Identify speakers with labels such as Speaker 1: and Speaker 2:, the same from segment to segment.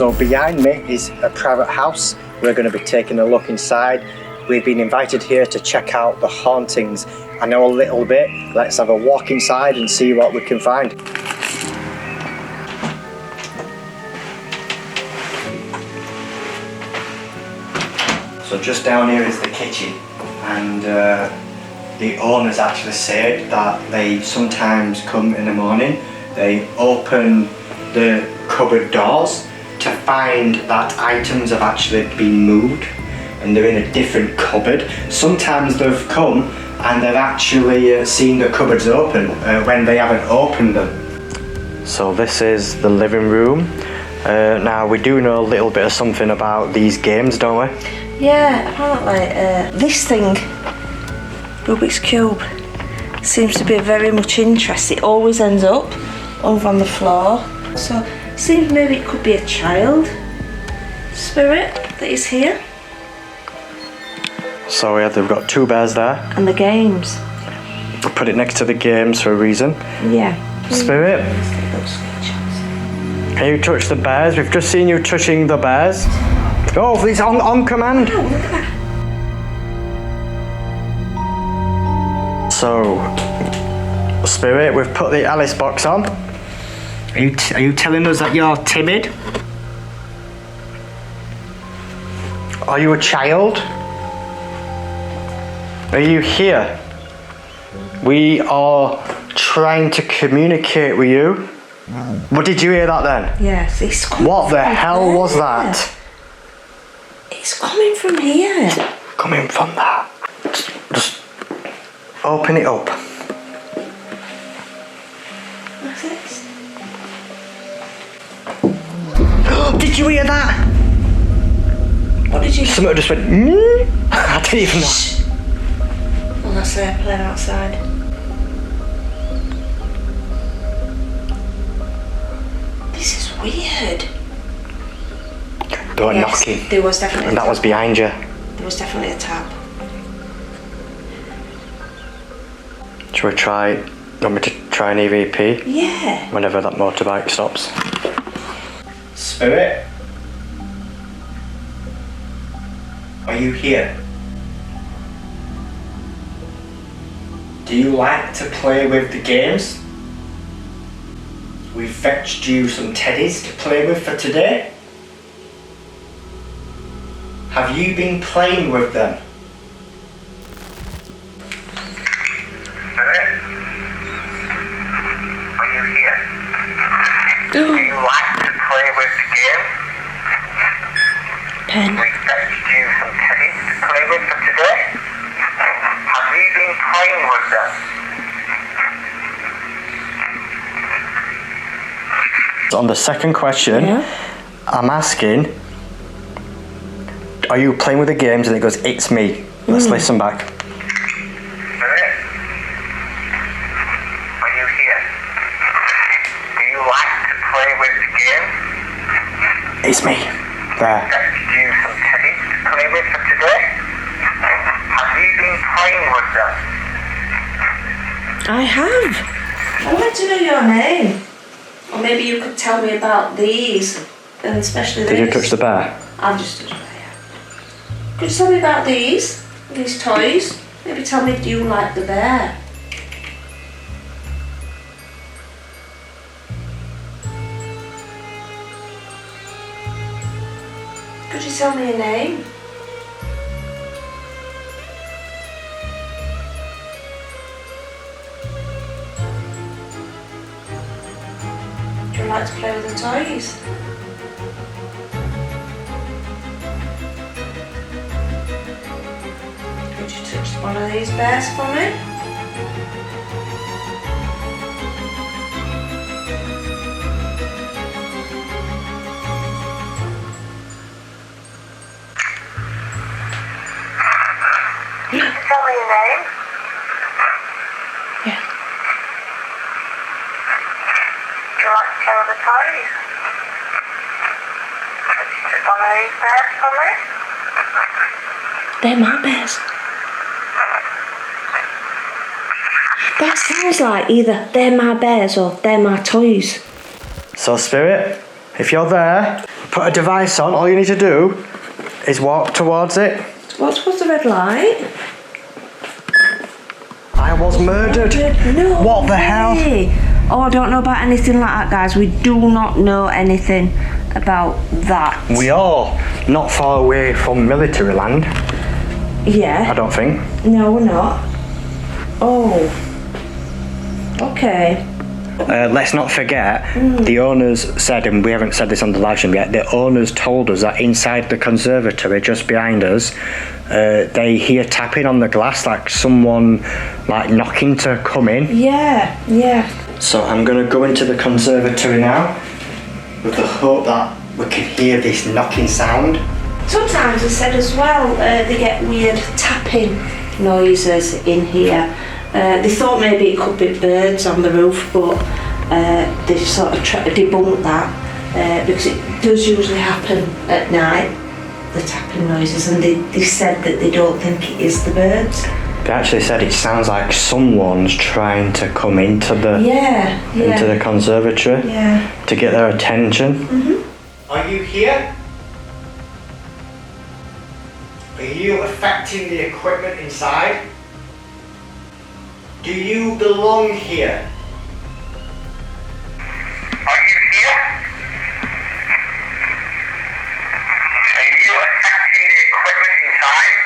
Speaker 1: So behind me is a private house. We're going to be taking a look inside. We've been invited here to check out the hauntings. I know a little bit. Let's have a walk inside and see what we can find. So just down here is the kitchen, and the owners actually said that they sometimes come in the morning, they open the cupboard doors to find that items have actually been moved and they're in a different cupboard. Sometimes they've come and they've actually seen the cupboards open when they haven't opened them. So this is the living room. Now we do know a little bit of something about these games, don't we?
Speaker 2: Yeah, apparently this thing, Rubik's Cube, seems to be very much interest. It always ends up over on the floor. So it seems maybe it could be a child spirit that is here.
Speaker 1: So yeah, they've got two bears there.
Speaker 2: And the games.
Speaker 1: We put it next to the games for a reason.
Speaker 2: Yeah.
Speaker 1: Spirit, can you touch the bears? We've just seen you touching the bears. Oh, it's on command.
Speaker 2: Oh, look at
Speaker 1: that. So, Spirit, we've put the Alice box on. Are you telling us that you're timid? Are you a child? Are you here? We are trying to communicate with you. What did you hear that then?
Speaker 2: Yes, it's coming.
Speaker 1: What the hell was that?
Speaker 2: It's coming from here.
Speaker 1: Coming from that. Just open it up.
Speaker 2: What's this?
Speaker 1: Did you hear that?
Speaker 2: What did you hear?
Speaker 1: Something just went. I didn't even know.
Speaker 2: Well, that's an airplane outside. This is weird.
Speaker 1: They were knocking.
Speaker 2: There was definitely.
Speaker 1: And that was behind you.
Speaker 2: There was definitely a tap.
Speaker 1: Shall we try? Want me to try an EVP?
Speaker 2: Yeah.
Speaker 1: Whenever that motorbike stops. Spirit? Are you here? Do you like to play with the games? We fetched you some teddies to play with for today. Have you been playing with them? Spirit? Are you here? Do you like to play with the game?
Speaker 2: Pen.
Speaker 1: We fetched you some teddies to play with for today. Have you been playing with them? On the second question, I'm asking, are you playing with the games? And it goes, it's me. Let's listen back. Spirit? Are you here? Do you like to play with the game? It's me. There. Fetched you some teddies to play with for today. Have you been playing with them?
Speaker 2: I have. I'd like to know your name. Or maybe you could tell me about these, and especially these.
Speaker 1: Did you touch the bear?
Speaker 2: I've just touched the bear, yeah. Could you tell me about these toys? Maybe tell me, do you like the bear? Could you tell me a name? Do you like to play with the toys? Could you touch one of these bears for me? Can you tell me your name? Yeah. Do you like to play with the toys? Could you touch one of these bears for me? They're my bears. That sounds like either they're my bears or they're my toys.
Speaker 1: So, Spirit, If you're there, put a device on. All you need to do is walk towards it.
Speaker 2: What's the red light?
Speaker 1: I was murdered.
Speaker 2: No
Speaker 1: What the hell?
Speaker 2: way. Oh, I don't know about anything like that, guys. We do not know anything about that.
Speaker 1: We are not far away from military land,
Speaker 2: Yeah.
Speaker 1: I don't think.
Speaker 2: No, we're not. Oh. Okay.
Speaker 1: Let's not forget, the owners said, and we haven't said this on the live stream yet, the owners told us that inside the conservatory just behind us, they hear tapping on the glass, like someone like knocking to come in.
Speaker 2: Yeah, yeah.
Speaker 1: So I'm going to go into the conservatory now with the hope that we can hear this knocking sound.
Speaker 2: Sometimes they said as well, they get weird tapping noises in here. They thought maybe it could be birds on the roof, but they sort of tried to debunk that because it does usually happen at night, the tapping noises, and they said that they don't think it is the birds.
Speaker 1: They actually said it sounds like someone's trying to come into the into the conservatory to get their attention. Are you here? Are you affecting the equipment inside? Do you belong here?
Speaker 3: Are you here? Are you affecting the equipment inside?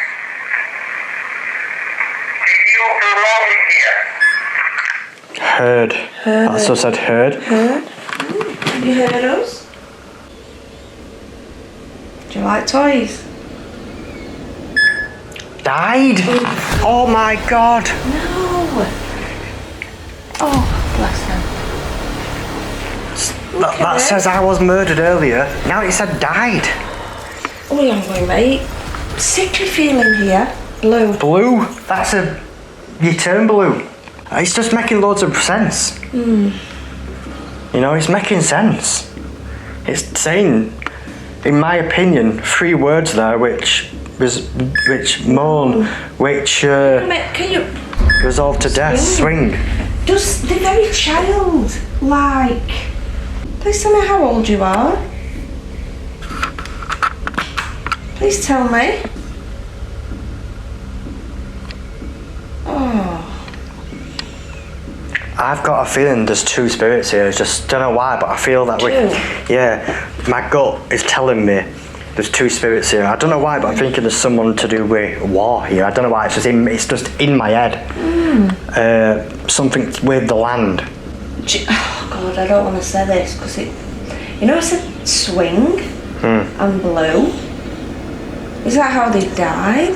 Speaker 3: Do you belong here?
Speaker 1: Heard. That's what said heard.
Speaker 2: Heard? Have you heard us? Do you like toys?
Speaker 1: Died? Oh my god!
Speaker 2: No. Oh, bless them.
Speaker 1: That says I was murdered earlier. Now it said died.
Speaker 2: Oh, I'm going, mate. Sickly feeling here. Blue.
Speaker 1: Blue? That's you turn blue. It's just making loads of sense. You know, it's making sense. It's saying, in my opinion, 3 words there which moan, which
Speaker 2: Can you
Speaker 1: resolve to death, swing.
Speaker 2: just the very child like? Please tell me how old you are. Please tell me. Oh.
Speaker 1: I've got a feeling there's 2 spirits here. I just don't know why, but I feel that my gut is telling me there's 2 spirits here. I don't know why, but I'm thinking there's someone to do with war here. I don't know why. It's just in my head. Something with the land.
Speaker 2: Oh God, I don't want to say this because it said swing and blue. Is that how they died?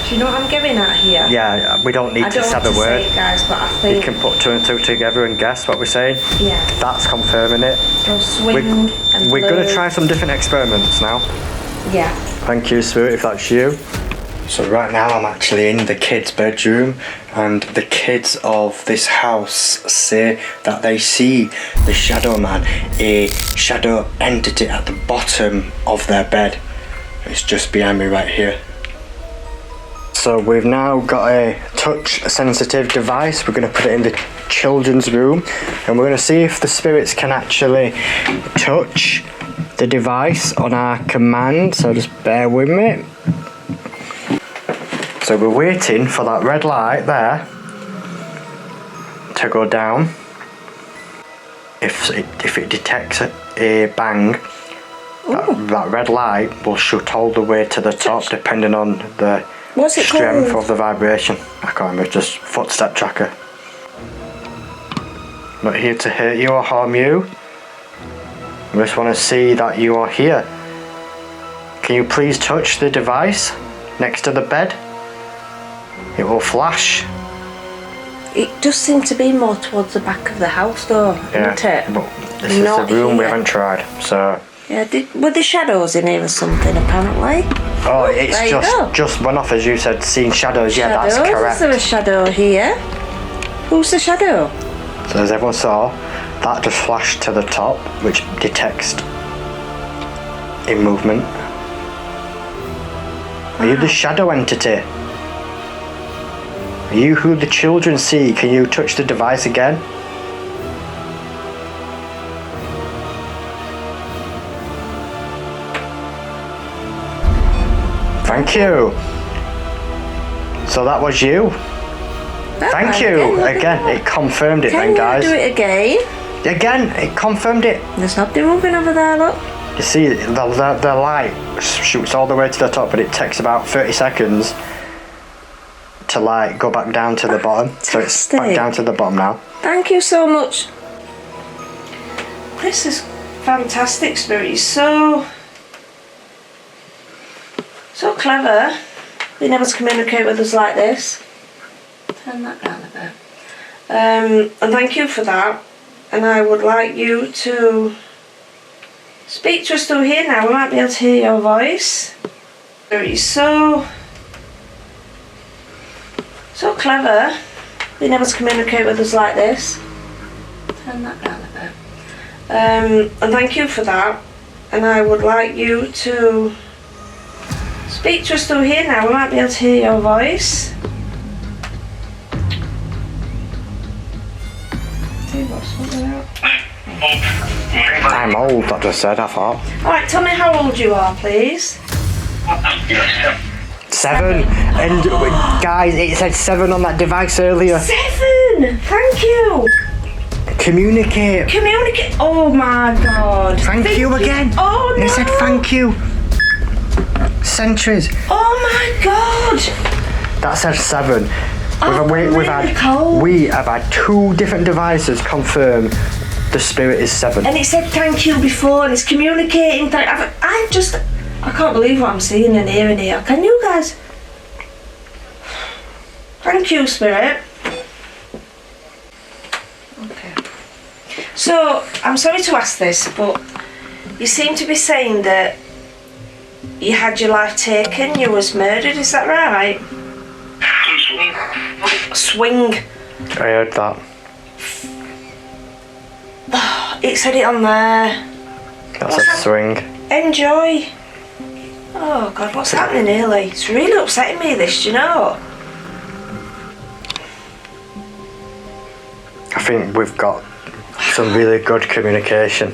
Speaker 2: Do you know what I'm getting at here?
Speaker 1: Yeah, we don't need to say the word.
Speaker 2: Say it, guys, but I think
Speaker 1: You can put 2 and 2 together and guess what we're saying.
Speaker 2: Yeah.
Speaker 1: That's confirming it.
Speaker 2: So swing and
Speaker 1: We're
Speaker 2: blue.
Speaker 1: going to try some different experiments now.
Speaker 2: Yeah.
Speaker 1: Thank you, Spirit, if that's you. So right now I'm actually in the kids' bedroom, and the kids of this house say that they see the shadow man, a shadow entity at the bottom of their bed. It's just behind me right here. So we've now got a touch sensitive device. We're going to put it in the children's room, and we're going to see if the spirits can actually touch the device on our command. So just bear with me. So we're waiting for that red light there to go down. If it detects a bang, that red light will shoot all the way to the top, depending on the
Speaker 2: What's it
Speaker 1: strength
Speaker 2: called?
Speaker 1: of the vibration. I can't remember, just footstep tracker. Not here to hurt you or harm you. We just want to see that you are here. Can you please touch the device next to the bed? It will flash.
Speaker 2: It does seem to be more towards the back of the house though, isn't it?
Speaker 1: But this is the room we haven't tried, so...
Speaker 2: Yeah, were there shadows in here or something apparently?
Speaker 1: Oh, it's
Speaker 2: there you go.
Speaker 1: just one off, as you said, seeing shadows. Yeah, that's correct.
Speaker 2: Is there a shadow here? Who's the shadow?
Speaker 1: So as everyone saw, that just flashed to the top, which detects in movement. Are you the shadow entity? Are you who the children see? Can you touch the device again? Thank you. So that was you. Thank you. Again, it confirmed it then, guys.
Speaker 2: Can you do it again?
Speaker 1: Again, it confirmed it.
Speaker 2: There's nothing moving over there, look.
Speaker 1: You see, the light shoots all the way to the top, but it takes about 30 seconds to like go back down to the bottom. So it's back down to the bottom now.
Speaker 2: Thank you so much. This is fantastic, Spirit. You're so clever, being able to communicate with us like this. Turn that round a bit. And thank you for that. And I would like you to speak to us through here now. We might be able to hear your voice. You're so clever, being able to communicate with us like this. Turn that round a bit. And thank you for that. And I would like you to speak to us through here now. We might be able to hear your voice. See what's something out.
Speaker 1: I'm old, that just said, I thought.
Speaker 2: Alright, tell me how old you are, please.
Speaker 1: 7. And guys, it said 7 on that device earlier.
Speaker 2: 7! Thank you!
Speaker 1: Communicate.
Speaker 2: Communicate. Oh my god.
Speaker 1: Thank you again.
Speaker 2: Oh no.
Speaker 1: It said thank you. Centuries.
Speaker 2: Oh my god.
Speaker 1: That said 7.
Speaker 2: Oh,
Speaker 1: we have had 2 different devices confirm the spirit is 7.
Speaker 2: And it said thank you before, and it's communicating. I can't believe what I'm seeing and hearing here. Can you guys? Thank you, Spirit. Okay. So, I'm sorry to ask this, but you seem to be saying that you had your life taken, you was murdered, is that right? Swing.
Speaker 1: I heard that.
Speaker 2: It said it on there.
Speaker 1: That's a swing.
Speaker 2: Enjoy. Oh God, what's happening here, Lee? It's really upsetting me, this, do you know?
Speaker 1: I think we've got some really good communication.